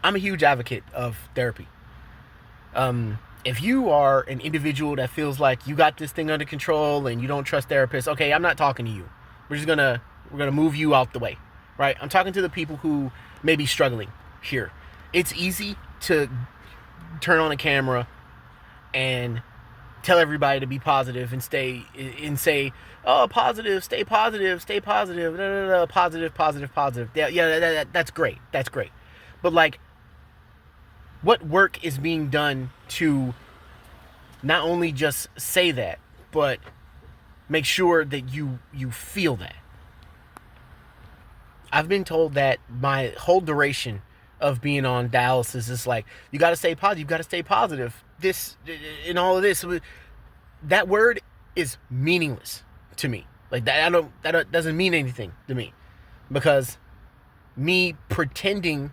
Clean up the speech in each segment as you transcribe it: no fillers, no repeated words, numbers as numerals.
I'm a huge advocate of therapy. If you are an individual that feels like you got this thing under control and you don't trust therapists, okay, I'm not talking to you. We're gonna move you out the way, right? I'm talking to the people who may be struggling here. It's easy to turn on a camera and tell everybody to be positive and say, oh, positive, stay positive, stay positive, positive, positive, positive. That's great. That's great. But like, what work is being done to not only just say that, but make sure that you feel that? I've been told that my whole duration of being on dialysis is like, you got to stay positive, you got to stay positive. This and all of this, that word is meaningless to me. Like that doesn't mean anything to me, because me pretending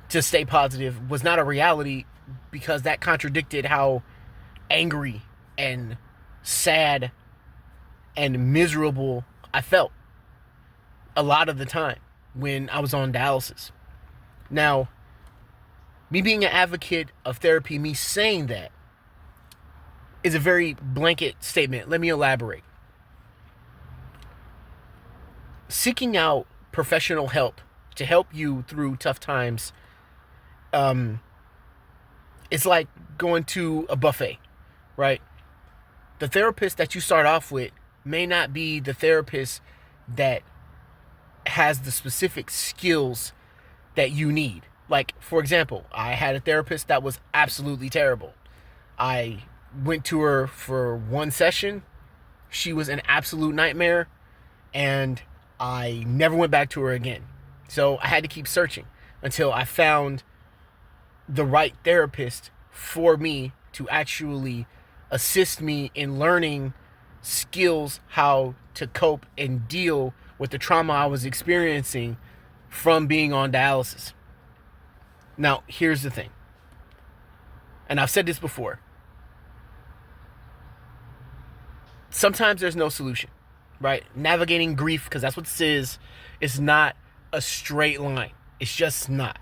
to stay positive was not a reality, because that contradicted how angry and sad and miserable I felt a lot of the time when I was on dialysis. Now, me being an advocate of therapy, me saying that, is a very blanket statement. Let me elaborate. Seeking out professional help to help you through tough times, it's like going to a buffet, right? The therapist that you start off with may not be the therapist that has the specific skills that you need. Like, for example, I had a therapist that was absolutely terrible. I went to her for one session. She was an absolute nightmare, and I never went back to her again. So I had to keep searching until I found the right therapist for me to actually assist me in learning skills how to cope and deal with the trauma I was experiencing from being on dialysis. Now, here's the thing, and I've said this before. Sometimes there's no solution, right? Navigating grief, because that's what this is not a straight line. It's just not,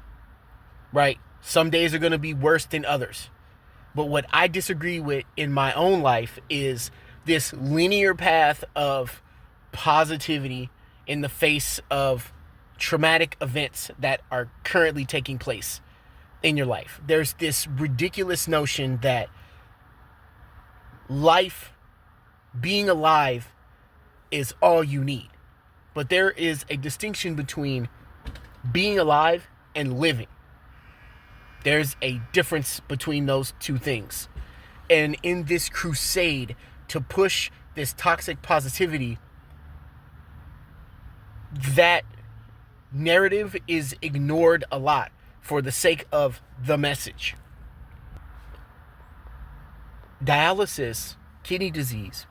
right? Some days are going to be worse than others. But what I disagree with in my own life is this linear path of positivity in the face of traumatic events that are currently taking place in your life. There's this ridiculous notion that life, being alive, is all you need. But there is a distinction between being alive and living. There's a difference between those two things. And in this crusade to push this toxic positivity, that narrative is ignored a lot for the sake of the message. Dialysis, kidney disease,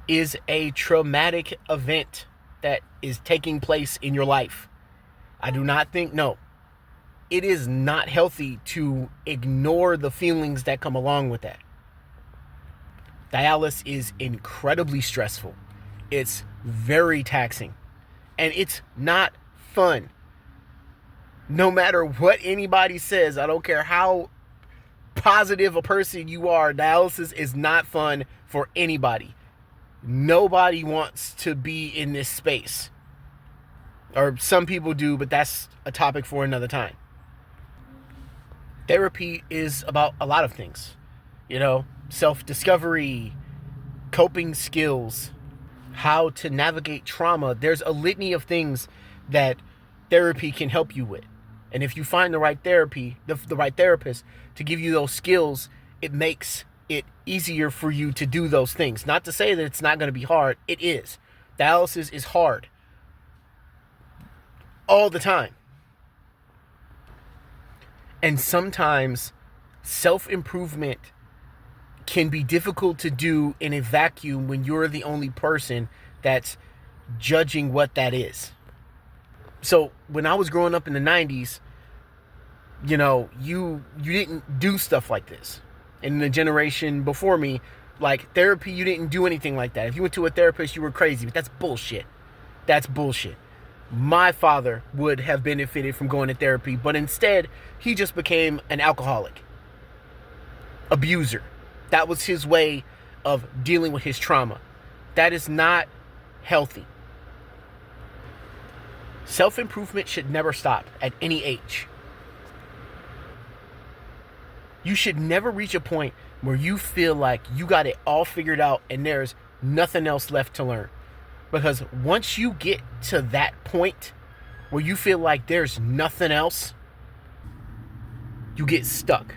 is a traumatic event that is taking place in your life. I do not think, no, it is not healthy to ignore the feelings that come along with that. Dialysis is incredibly stressful. It's very taxing. And it's not fun. No matter what anybody says, I don't care how positive a person you are, dialysis is not fun for anybody. Nobody wants to be in this space. Or some people do, but that's a topic for another time. Therapy is about a lot of things. Self-discovery, coping skills, how to navigate trauma. There's a litany of things that therapy can help you with. And if you find the right therapy, the right therapist to give you those skills, it makes it easier for you to do those things. Not to say that it's not going to be hard. It is. Dialysis is hard. All the time. And sometimes self-improvement can be difficult to do in a vacuum when you're the only person that's judging what that is. So when I was growing up in the 90s, you didn't do stuff like this. In the generation before me, like therapy, you didn't do anything like that. If you went to a therapist, you were crazy. But that's bullshit. That's bullshit. my father would have benefited from going to therapy, but instead he just became an alcoholic, abuser. That was his way of dealing with his trauma. That is not healthy. Self-improvement should never stop at any age. You should never reach a point where you feel like you got it all figured out and there's nothing else left to learn. Because once you get to that point where you feel like there's nothing else, you get stuck.